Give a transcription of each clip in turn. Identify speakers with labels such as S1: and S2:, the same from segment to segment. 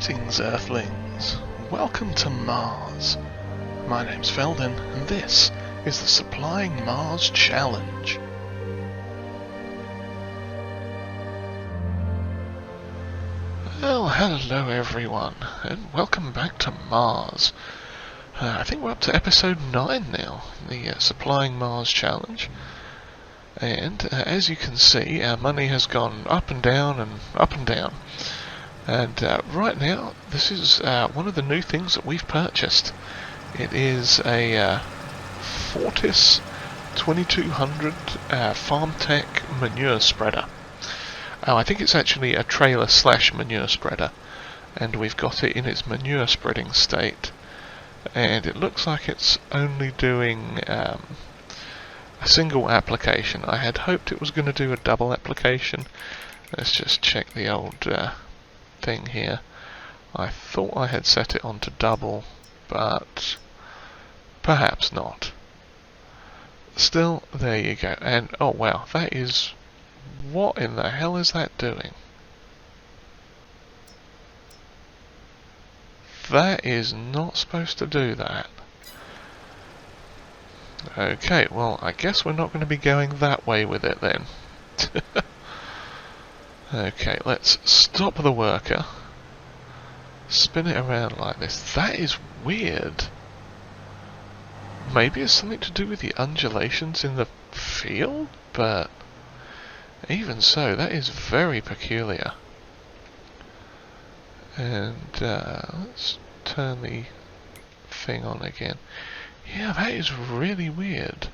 S1: Greetings, Earthlings. Welcome to Mars. My name's Felden, and this is the Supplying Mars Challenge. Well, hello everyone, and welcome back to Mars. I think we're up to episode 9 now, the Supplying Mars Challenge. And as you can see, our money has gone up and down and up and down. And right now, this is one of the new things that we've purchased. It is a Fortis 2200 Farm Tech manure spreader. I think it's actually a trailer slash manure spreader, and we've got it in its manure spreading state. And it looks like it's only doing a single application. I had hoped it was going to do a double application. Let's just check the old thing here. I thought I had set it on to double, but perhaps not. Still, there you go. And oh wow, that is... what in the hell is that doing? That is not supposed to do that. Okay, well, I guess we're not going to be going that way with it then. Okay, let's stop the worker. Spin it around like this. That is weird. Maybe it's something to do with the undulations in the field, but even so, that is very peculiar. And let's turn the thing on again. Yeah, that is really weird.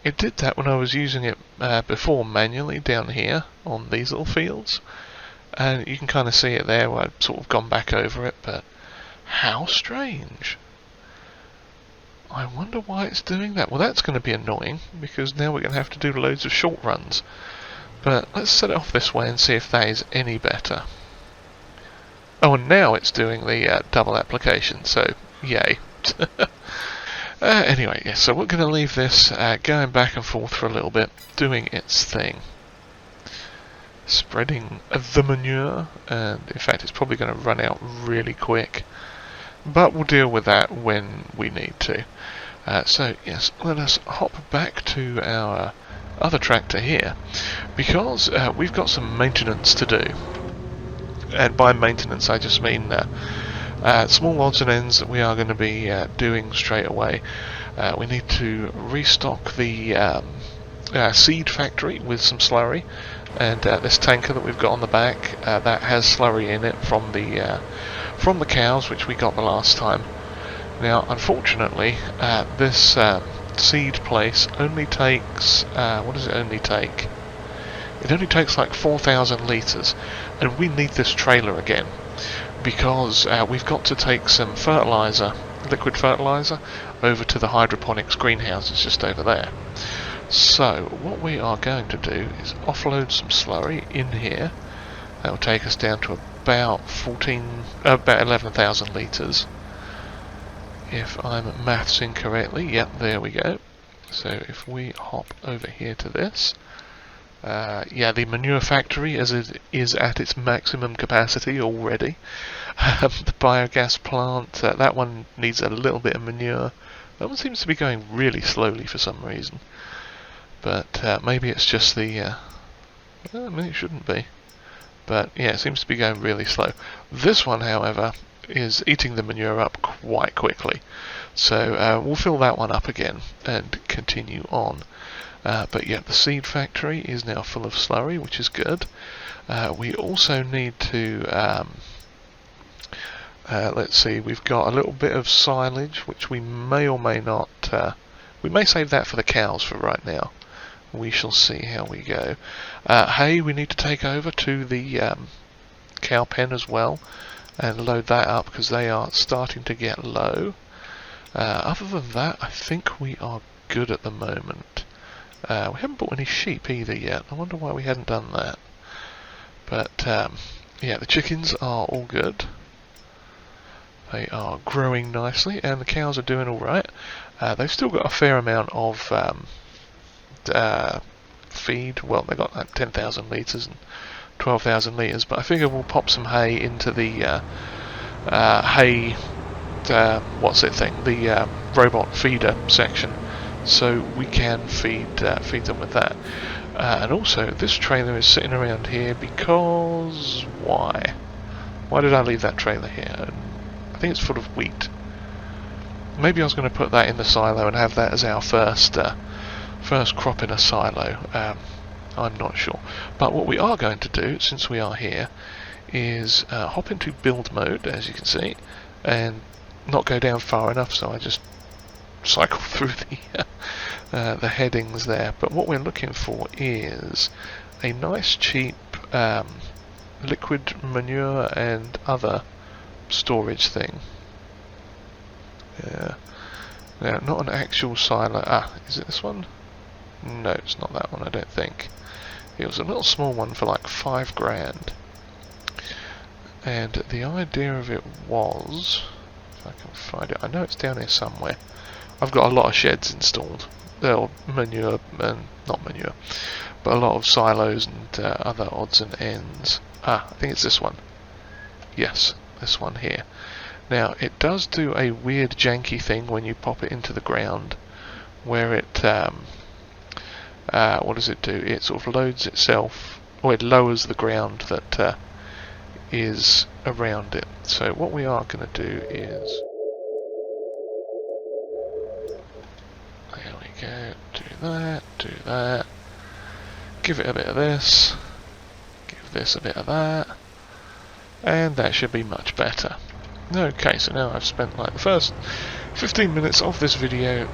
S1: It did that when I was using it before manually down here on these little fields. And you can kind of see it there where I've sort of gone back over it, but how strange. I wonder why it's doing that. Well, that's going to be annoying, because now we're going to have to do loads of short runs. But let's set it off this way and see if that is any better. Oh, and now it's doing the double application, so yay. Anyway, yes, so we're going to leave this going back and forth for a little bit, doing its thing. Spreading the manure, and in fact it's probably going to run out really quick. But we'll deal with that when we need to. So yes, let us hop back to our other tractor here, because we've got some maintenance to do. And by maintenance I just mean small odds and ends that we are going to be doing straight away. We need to restock the seed factory with some slurry, and this tanker that we've got on the back that has slurry in it from the cows, which we got the last time. Now, unfortunately, this seed place only takes what does it only take? It only takes like 4,000 litres, and we need this trailer again, because we've got to take some fertilizer, liquid fertilizer, over to the hydroponics greenhouses just over there. So what we are going to do is offload some slurry in here. That will take us down to about 11,000 litres. If I'm mathsing correctly, yep, there we go. So if we hop over here to this, yeah, the manure factory is at its maximum capacity already. The biogas plant, that one needs a little bit of manure. That one seems to be going really slowly for some reason. But maybe it's just the... I mean, it shouldn't be. But yeah, it seems to be going really slow. This one, however, is eating the manure up quite quickly. So we'll fill that one up again and continue on. But yeah, the seed factory is now full of slurry, which is good. We also need to... let's see, we've got a little bit of silage, which we may or may not... we may save that for the cows for right now. We shall see how we go. Hay we need to take over to the cow pen as well and load that up, because they are starting to get low. Other than that, I think we are good at the moment. We haven't bought any sheep either yet. I wonder why we hadn't done that. But yeah, the chickens are all good. They are growing nicely, and the cows are doing alright. They've still got a fair amount of feed. Well, they've got like 10,000 litres and 12,000 litres, but I figure we'll pop some hay into the hay, what's it thing, the robot feeder section, so we can feed them with that. And also, this trailer is sitting around here because why? Why did I leave that trailer here? I think it's full of wheat. Maybe I was going to put that in the silo and have that as our first crop in a silo. I'm not sure. But what we are going to do, since we are here, is hop into build mode, as you can see, and not go down far enough, so I just cycle through the headings there. But what we're looking for is a nice cheap liquid manure and other storage thing. Yeah. Now, not an actual silo. Ah, is it this one? No, it's not that one, I don't think. It was a little small one for like $5,000. And the idea of it was, if I can find it, I know it's down here somewhere. I've got a lot of sheds installed. They're manure, and not manure, but a lot of silos and other odds and ends. Ah, I think it's this one. Yes, this one here. Now, it does do a weird janky thing when you pop it into the ground, where it, what does it do? It sort of loads itself, or it lowers the ground that is around it. So what we are going to do is, there we go, do that, give it a bit of this, give this a bit of that, and that should be much better. Okay, so now I've spent like the first 15 minutes of this video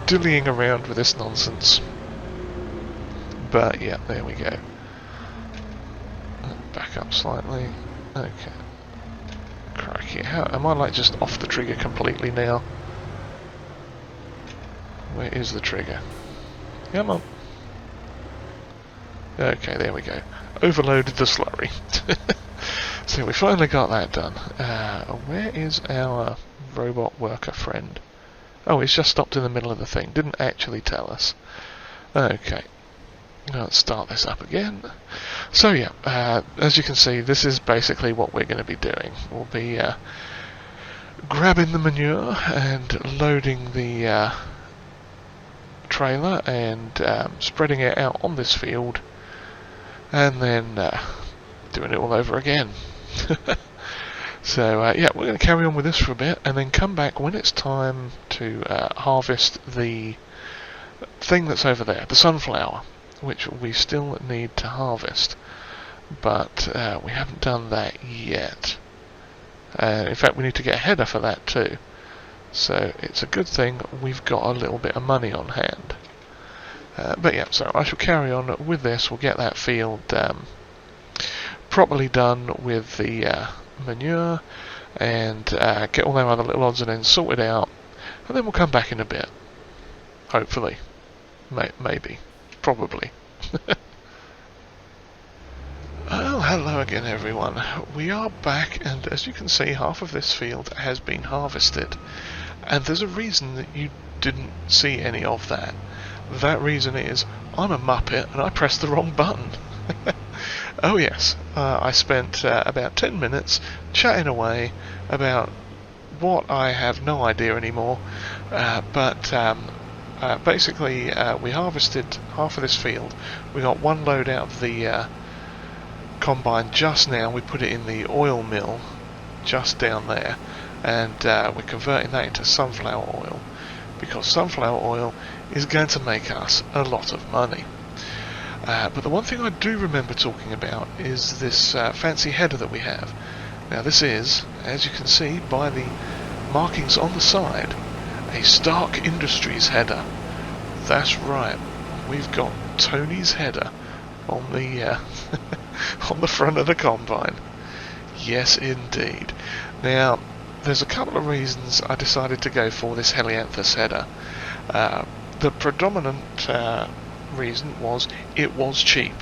S1: dillying around with this nonsense. But yeah, there we go. Back up slightly. Okay. Crikey, how am I like just off the trigger completely now? Where is the trigger? Come on. Okay, there we go. Overloaded the slurry. So we finally got that done. Where is our robot worker friend? Oh, he's just stopped in the middle of the thing. Didn't actually tell us. Okay. Let's start this up again. So yeah, as you can see, this is basically what we're going to be doing. We'll be grabbing the manure and loading the trailer and spreading it out on this field, and then doing it all over again. So yeah, we're going to carry on with this for a bit and then come back when it's time to harvest the thing that's over there, the sunflower, which we still need to harvest, but we haven't done that yet. In fact, we need to get a header for that too, so it's a good thing we've got a little bit of money on hand. But yeah, so I shall carry on with this. We'll get that field properly done with the manure and get all our other little odds and ends sorted out, and then we'll come back in a bit. Hopefully. Maybe. Probably. Well, hello again everyone. We are back, and as you can see, half of this field has been harvested. And there's a reason that you didn't see any of that. That reason is, I'm a muppet and I pressed the wrong button. Oh yes, I spent about 10 minutes chatting away about what I have no idea anymore, but basically we harvested half of this field. We got one load out of the combine just now. We put it in the oil mill just down there, and we're converting that into sunflower oil, because sunflower oil is going to make us a lot of money. But the one thing I do remember talking about is this fancy header that we have. Now this is, as you can see by the markings on the side, a Stark Industries header. That's right, we've got Tony's header on the on the front of the combine. Yes indeed. Now there's a couple of reasons I decided to go for this Helianthus header. The predominant reason was it was cheap.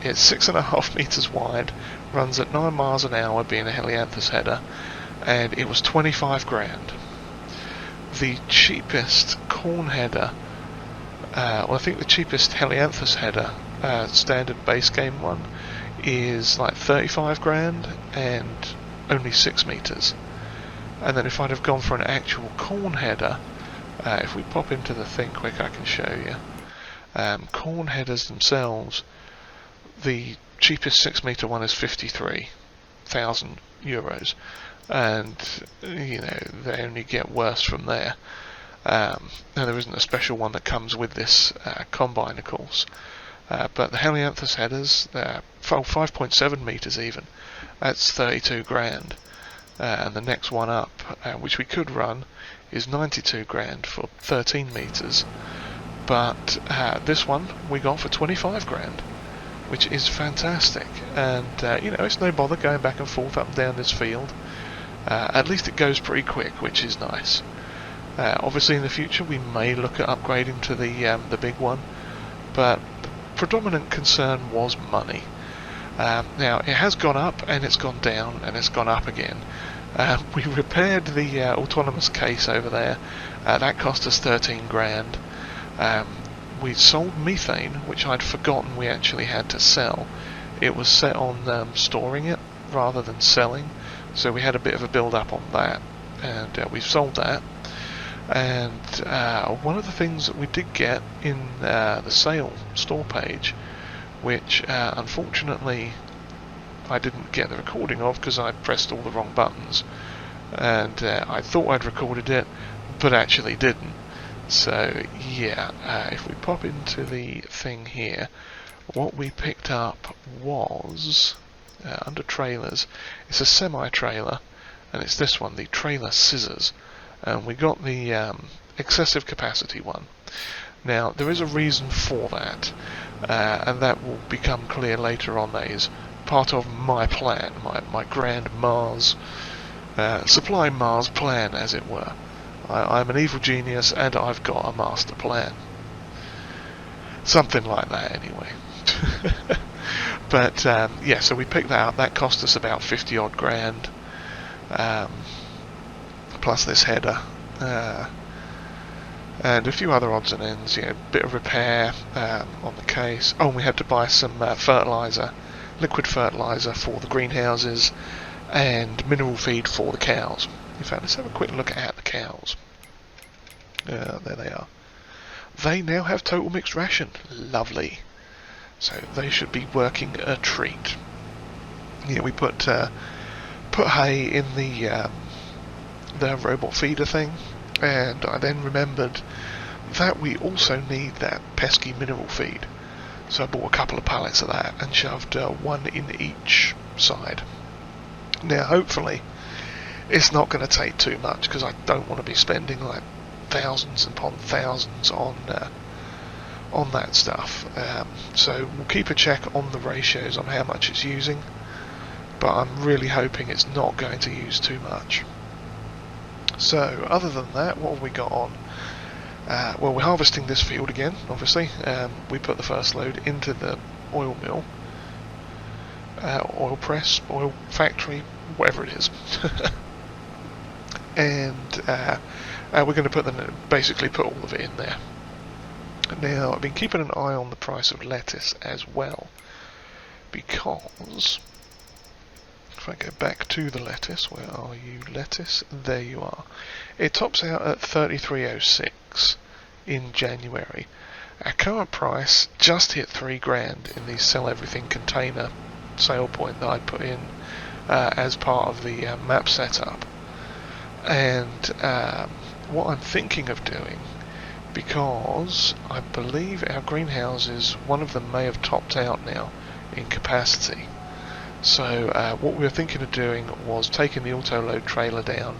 S1: It's 6.5 meters wide, runs at 9 miles an hour, being a Helianthus header, and it was $25,000. The cheapest corn header, well, I think the cheapest Helianthus header, standard base game one, is like 35 grand and only 6 meters. And then if I'd have gone for an actual corn header, if we pop into the thing quick, I can show you. Corn headers themselves, the cheapest 6 meter one is 53,000 euros, and you know, they only get worse from there. Now there isn't a special one that comes with this combine, of course, but the Helianthus headers, they're 5.7 meters even. That's 32 grand. And the next one up, which we could run, is 92 grand for 13 meters. But this one we got for 25 grand, which is fantastic. And you know, it's no bother going back and forth up and down this field. At least it goes pretty quick, which is nice. Obviously in the future we may look at upgrading to the big one, but the predominant concern was money. Now it has gone up and it's gone down and it's gone up again. We repaired the autonomous case over there. That cost us 13 grand. We sold methane, which I'd forgotten we actually had to sell. It was set on storing it rather than selling, so we had a bit of a build up on that, and we've sold that. And one of the things that we did get in the sale store page, which unfortunately I didn't get the recording of because I pressed all the wrong buttons, and I thought I'd recorded it but actually didn't. So yeah, if we pop into the thing here, what we picked up was under trailers, it's a semi-trailer, and it's this one, the trailer scissors, and we got the excessive capacity one. Now there is a reason for that, and that will become clear later on. That is part of my plan, my grand Mars, supply Mars plan, as it were. I'm an evil genius and I've got a master plan. Something like that anyway. But yeah, so we picked that up. That cost us about 50 odd grand, plus this header, and a few other odds and ends, you know, bit of repair on the case. Oh, and we had to buy some fertilizer, liquid fertilizer for the greenhouses, and mineral feed for the cows. In fact, let's have a quick look at the cows. There they are. They now have total mixed ration. Lovely. So they should be working a treat. Yeah, we put hay in the robot feeder thing, and I then remembered that we also need that pesky mineral feed. So I bought a couple of pallets of that and shoved one in each side. Now hopefully it's not going to take too much, because I don't want to be spending like thousands upon thousands on that stuff. So we'll keep a check on the ratios on how much it's using, but I'm really hoping it's not going to use too much. So other than that, what have we got on? Well, we're harvesting this field again, obviously. We put the first load into the oil mill, oil press, oil factory, whatever it is. And we're going to basically put all of it in there. Now, I've been keeping an eye on the price of lettuce as well, because if I go back to the lettuce, where are you, lettuce? There you are. It tops out at 33.06 in January. Our current price just hit 3 grand in the sell everything container sale point that I put in as part of the map setup. And what I'm thinking of doing, because I believe our greenhouses, one of them may have topped out now in capacity. So what we were thinking of doing was taking the auto-load trailer down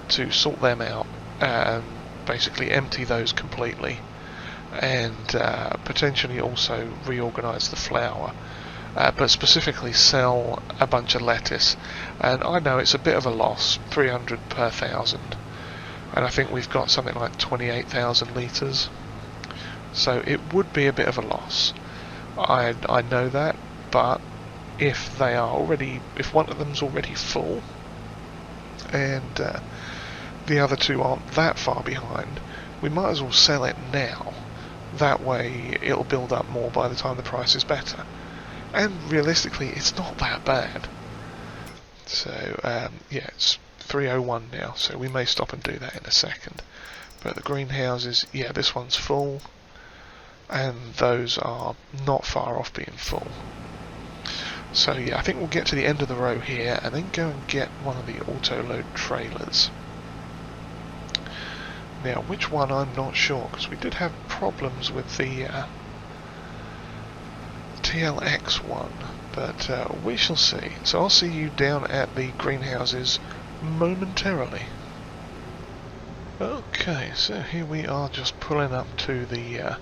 S1: to sort them out and basically empty those completely, and potentially also reorganise the flour, but specifically sell a bunch of lettuce. And I know it's a bit of a loss, 300 per 1,000, and I think we've got something like 28,000 litres, so it would be a bit of a loss. I know that, but if one of them's already full and the other two aren't that far behind, we might as well sell it now. That way it'll build up more by the time the price is better. And realistically, it's not that bad. So, yeah, it's 3:01 now, so we may stop and do that in a second. But the greenhouses, yeah, this one's full, and those are not far off being full. So yeah, I think we'll get to the end of the row here, and then go and get one of the auto-load trailers. Now, which one I'm not sure, because we did have problems with the TLX one, but we shall see. So I'll see you down at the greenhouses momentarily. Okay, so here we are just pulling up to the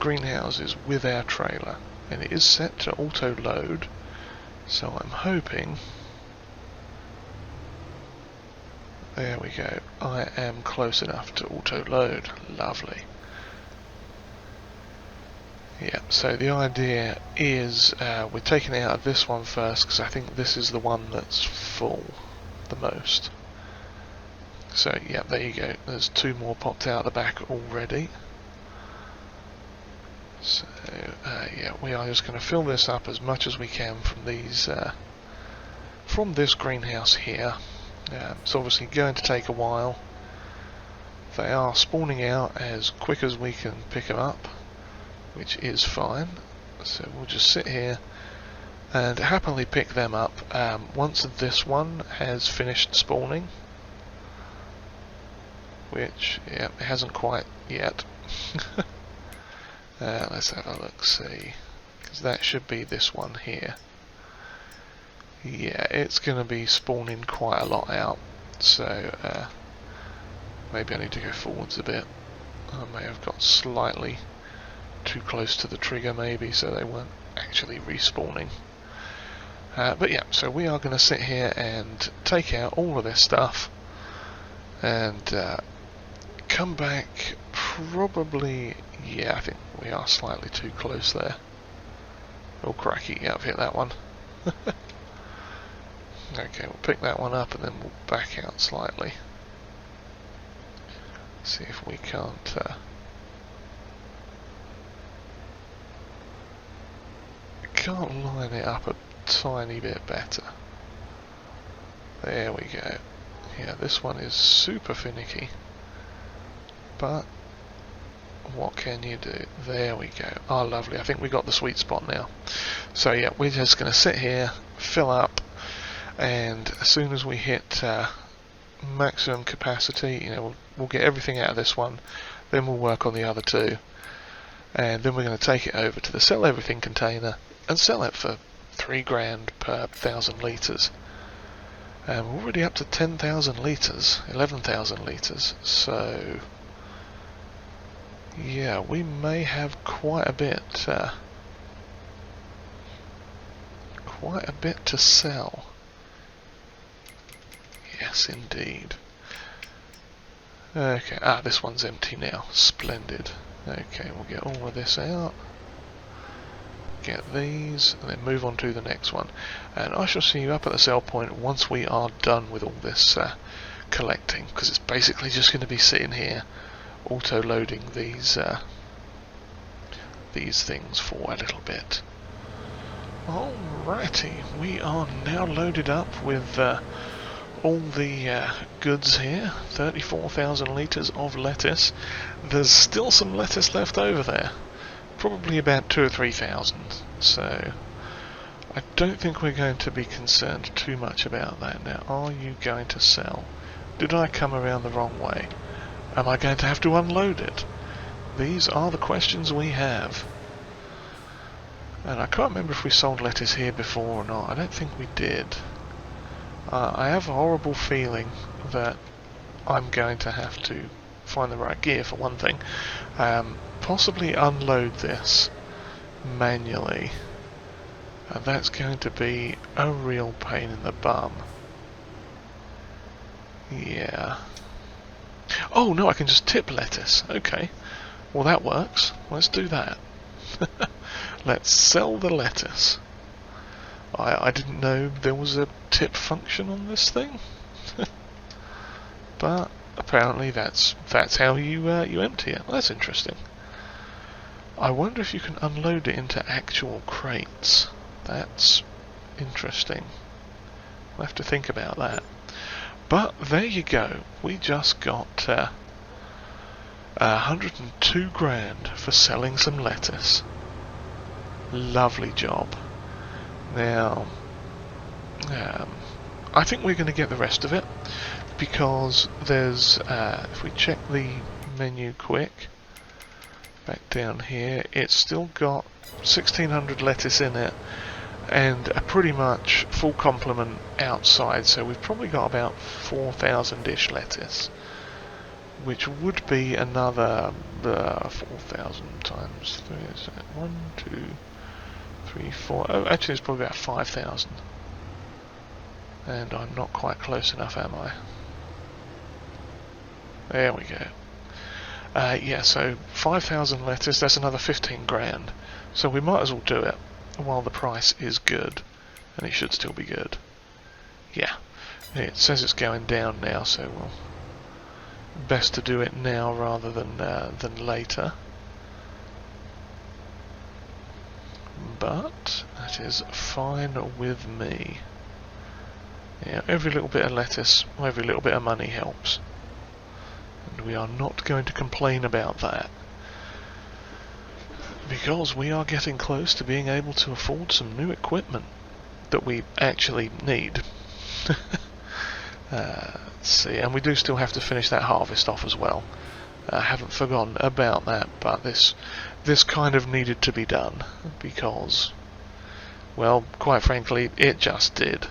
S1: greenhouses with our trailer, and it is set to auto-load, so I'm hoping... There we go, I am close enough to auto-load, lovely. Yeah, so the idea is we're taking it out of this one first, because I think this is the one that's full the most. So yeah, there you go, there's two more popped out the back already. So yeah, we are just going to fill this up as much as we can from these, from this greenhouse here. It's obviously going to take a while. They are spawning out as quick as we can pick them up, which is fine. So we'll just sit here and happily pick them up once this one has finished spawning, which, yeah, it hasn't quite yet. Let's have a look, see, because that should be this one here. Yeah, it's going to be spawning quite a lot out, so maybe I need to go forwards a bit. I may have got slightly too close to the trigger maybe, so they weren't actually respawning. But yeah, so we are going to sit here and take out all of this stuff and come back probably... Yeah, I think we are slightly too close there. Oh cracky, yeah, I've hit that one. Okay, we'll pick that one up and then we'll back out slightly. See if we can't... can't line it up a tiny bit better. There we go. Yeah, this one is super finicky. But what can you do? There we go. Oh, lovely. I think we got the sweet spot now. So yeah, we're just going to sit here, fill up, and as soon as we hit maximum capacity, you know, we'll get everything out of this one, then we'll work on the other two, and then we're going to take it over to the sell everything container and sell it for $3,000 per 1,000 litres. We're already up to 10,000 litres, 11,000 litres, so yeah, we may have quite a bit to sell. Yes, indeed. Okay, this one's empty now. Splendid. Okay, we'll get all of this out. Get these, and then move on to the next one. And I shall see you up at the sell point once we are done with all this collecting, because it's basically just going to be sitting here auto-loading these things for a little bit. Alrighty, we are now loaded up with all the goods here. 34,000 litres of lettuce. There's still some lettuce left over there. Probably about 2,000 or 3,000. So I don't think we're going to be concerned too much about that. Now, are you going to sell? Did I come around the wrong way? Am I going to have to unload it? These are the questions we have. And I can't remember if we sold lettuce here before or not. I don't think we did. I have a horrible feeling that I'm going to have to find the right gear for one thing. Possibly unload this manually. And that's going to be a real pain in the bum. Yeah. Oh no, I can just tip lettuce. Okay. Well, that works. Let's do that. Let's sell the lettuce. I didn't know there was a tip function on this thing. But apparently that's how you empty it. Well, that's interesting. I wonder if you can unload it into actual crates. That's interesting. We'll have to think about that. But there you go. We just got 102 grand for selling some lettuce. Lovely job. Now, I think we're going to get the rest of it, because there's, if we check the menu quick, back down here, it's still got 1600 lettuce in it, and a pretty much full complement outside, so we've probably got about 4,000-ish lettuce, which would be another 4,000 times 3, is that 1, 2, 3, 4, oh, actually it's probably about 5,000. And I'm not quite close enough, am I? There we go. Yeah, so 5,000 lettuce, that's another 15 grand. So we might as well do it while the price is good. And it should still be good. Yeah. It says it's going down now, so well, best to do it now rather than later. But that is fine with me. Yeah, every little bit of lettuce, every little bit of money helps. And we are not going to complain about that. Because we are getting close to being able to afford some new equipment that we actually need. Let's see, and we do still have to finish that harvest off as well. I haven't forgotten about that, but this kind of needed to be done. Because, well, quite frankly, it just did.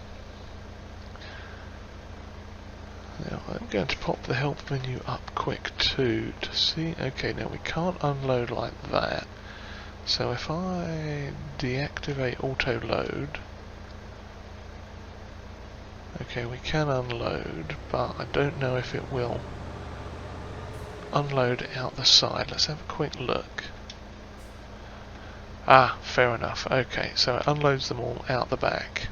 S1: Now I'm going to pop the help menu up quick too to see. Okay, now we can't unload like that. So if I deactivate auto load, okay, we can unload, but I don't know if it will unload out the side. Let's have a quick look. Ah, fair enough. Okay, so it unloads them all out the back.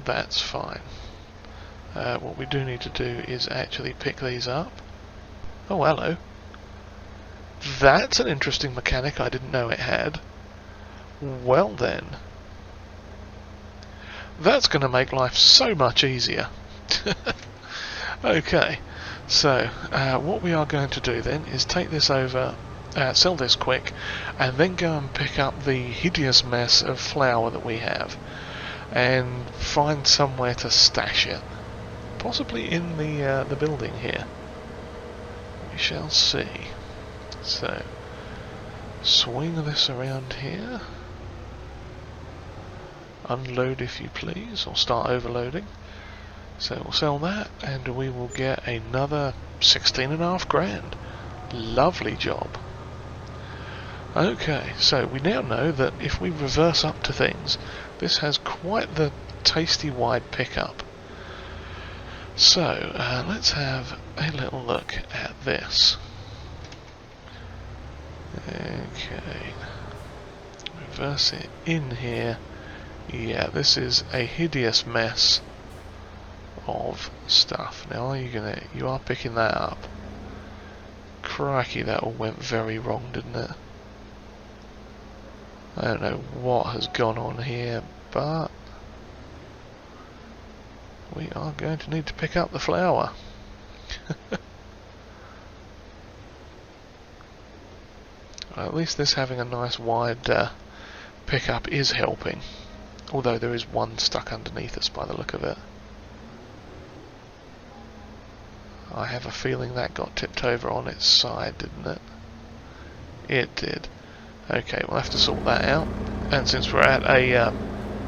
S1: That's fine. What we do need to do is actually pick these up. Oh, hello. That's an interesting mechanic I didn't know it had. Well then. That's going to make life so much easier. Okay, so what we are going to do then is take this over, sell this quick, and then go and pick up the hideous mess of flour that we have, and find somewhere to stash it. Possibly in the building here. We shall see. So, swing this around here. Unload if you please, or start overloading. So we'll sell that, and we will get another 16.5 grand. Lovely job. Okay, so we now know that if we reverse up to things, this has quite the tasty wide pickup. So, let's have a little look at this. Okay, reverse it in here. Yeah, this is a hideous mess of stuff. Now, you are picking that up. Crikey, that all went very wrong, didn't it? I don't know what has gone on here, but we are going to need to pick up the flour. At least this having a nice wide pickup is helping. Although there is one stuck underneath us by the look of it. I have a feeling that got tipped over on its side, didn't it? It did. Okay, we'll have to sort that out. And since we're at a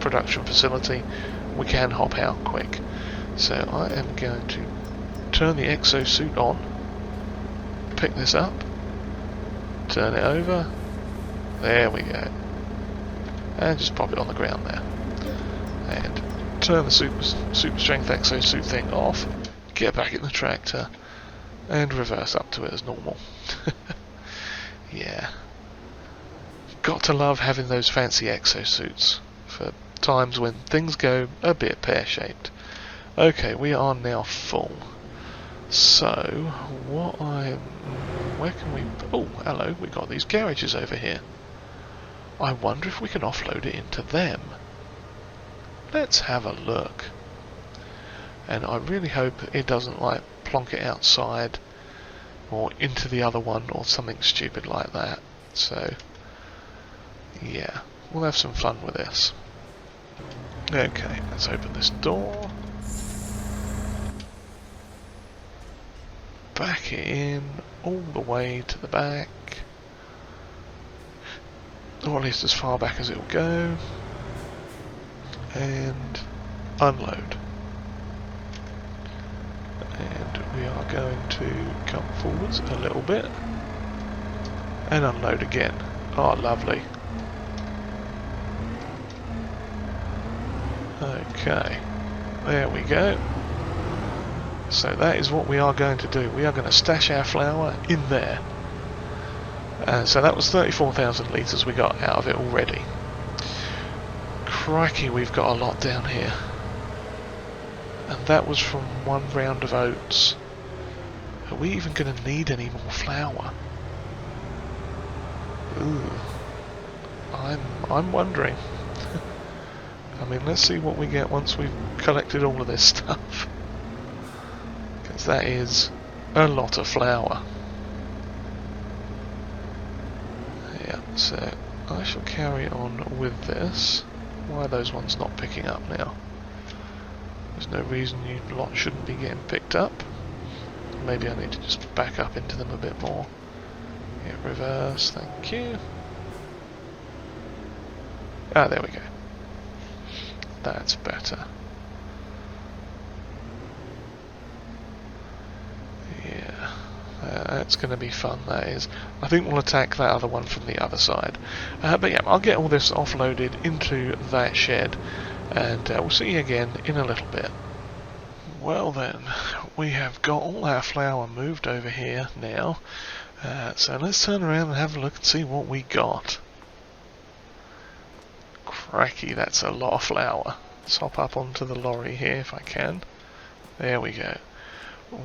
S1: production facility, we can hop out quick. So I am going to turn the exosuit on, pick this up, turn it over, there we go, and just pop it on the ground there, and turn the super strength exosuit thing off, get back in the tractor, and reverse up to it as normal. Yeah, got to love having those fancy exosuits for times when things go a bit pear-shaped. Okay, we are now full. So, where can we... Oh, hello, we got these garages over here. I wonder if we can offload it into them. Let's have a look. And I really hope it doesn't like plonk it outside or into the other one or something stupid like that. So yeah, we'll have some fun with this. Okay, let's open this door. Back it in, all the way to the back. Or at least as far back as it will go. And unload. And we are going to come forwards a little bit. And unload again. Oh, lovely. Okay, there we go. So that is what we are going to do. We are going to stash our flour in there. So that was 34,000 litres we got out of it already. Crikey, we've got a lot down here. And that was from one round of oats. Are we even going to need any more flour? Ooh, I'm wondering. I mean, let's see what we get once we've collected all of this stuff. Because that is a lot of flour. Yeah, so I shall carry on with this. Why are those ones not picking up now? There's no reason you lot shouldn't be getting picked up. Maybe I need to just back up into them a bit more. Hit reverse, thank you. Ah, there we go. That's better. Yeah, that's going to be fun, that is. I think we'll attack that other one from the other side. But yeah, I'll get all this offloaded into that shed, and we'll see you again in a little bit. Well then, we have got all our flour moved over here now, so let's turn around and have a look and see what we got. Crikey, that's a lot of flour. Let's hop up onto the lorry here if I can. There we go.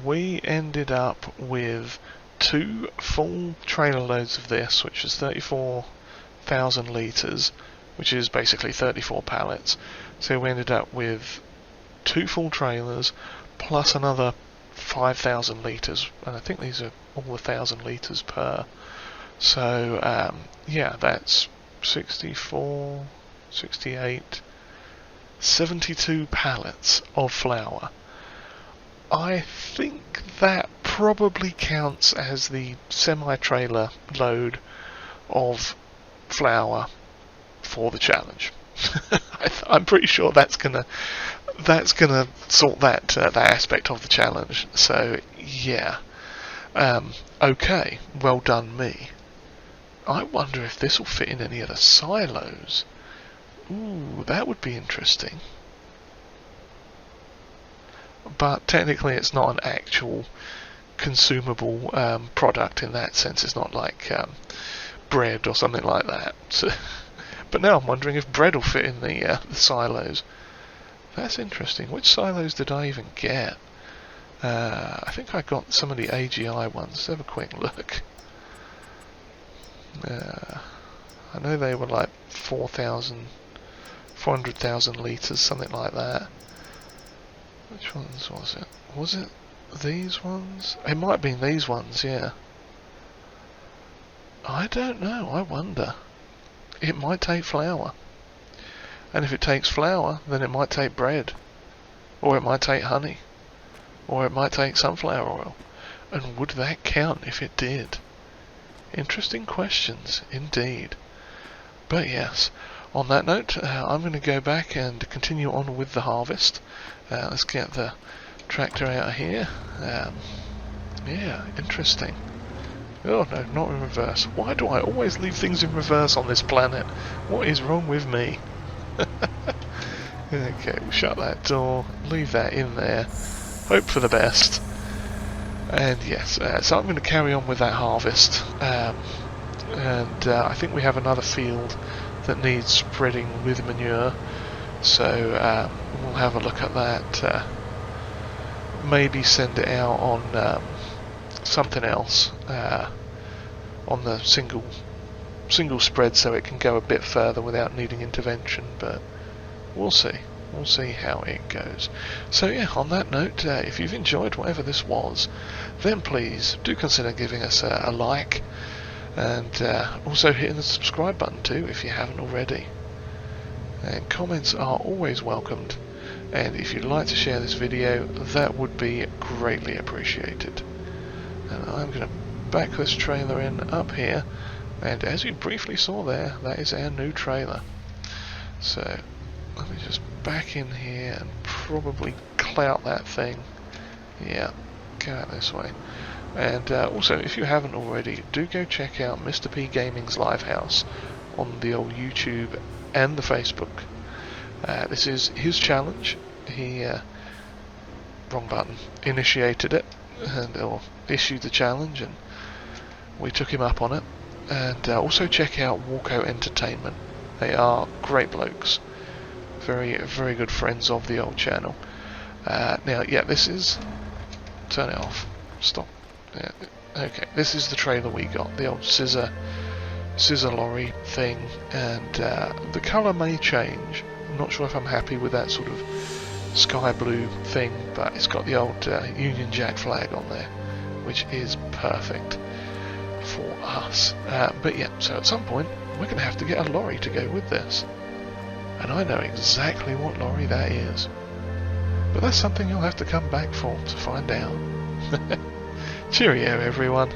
S1: We ended up with 2 full trailer loads of this, which is 34,000 litres, which is basically 34 pallets. So we ended up with 2 full trailers plus another 5,000 litres, and I think these are all 1,000 litres per. So yeah, that's 64, 68, 72 pallets of flour. I think that probably counts as the semi-trailer load of flour for the challenge. I'm pretty sure that's gonna sort that aspect of the challenge. So yeah, okay, well done me. I wonder if this will fit in any of the silos. Ooh, that would be interesting. But technically it's not an actual consumable product in that sense. It's not like bread or something like that. So, but now I'm wondering if bread will fit in the silos. That's interesting. Which silos did I even get? I think I got some of the AGI ones. Let's have a quick look. I know they were like 400,000 litres, something like that. Which ones was it? Was it these ones? It might have been these ones, yeah. I don't know, I wonder. It might take flour. And if it takes flour, then it might take bread. Or it might take honey. Or it might take sunflower oil. And would that count if it did? Interesting questions, indeed. But yes, on that note, I'm going to go back and continue on with the harvest. Let's get the tractor out of here. Yeah, interesting. Oh no, not in reverse. Why do I always leave things in reverse on this planet? What is wrong with me? Okay, we'll shut that door, leave that in there, hope for the best. And yes, so I'm going to carry on with that harvest. And I think we have another field that needs spreading with manure, so we'll have a look at that. Maybe send it out on something else, on the single single spread so it can go a bit further without needing intervention, but we'll see. We'll see how it goes. So yeah, on that note, if you've enjoyed whatever this was, then please do consider giving us a like, and also hitting the subscribe button too if you haven't already. And comments are always welcomed, and if you'd like to share this video, that would be greatly appreciated. And I'm going to back this trailer in up here, and as you briefly saw there, that is our new trailer. So let me just back in here and probably clout that thing. Yeah, go out this way. And also, if you haven't already, do go check out Mr. P Gaming's Livehouse on the old YouTube and the Facebook. This is his challenge. He wrong button, initiated it, and or issued the challenge, and we took him up on it. And also check out Walko Entertainment. They are great blokes, very very good friends of the old channel. Now, yeah, this is, turn it off, stop. Yeah, okay, this is the trailer we got, the old scissor lorry thing, and the colour may change. I'm not sure if I'm happy with that sort of sky blue thing, but it's got the old Union Jack flag on there, which is perfect for us. But yeah, so at some point we're going to have to get a lorry to go with this, and I know exactly what lorry that is, but that's something you'll have to come back for to find out. Cheerio everyone.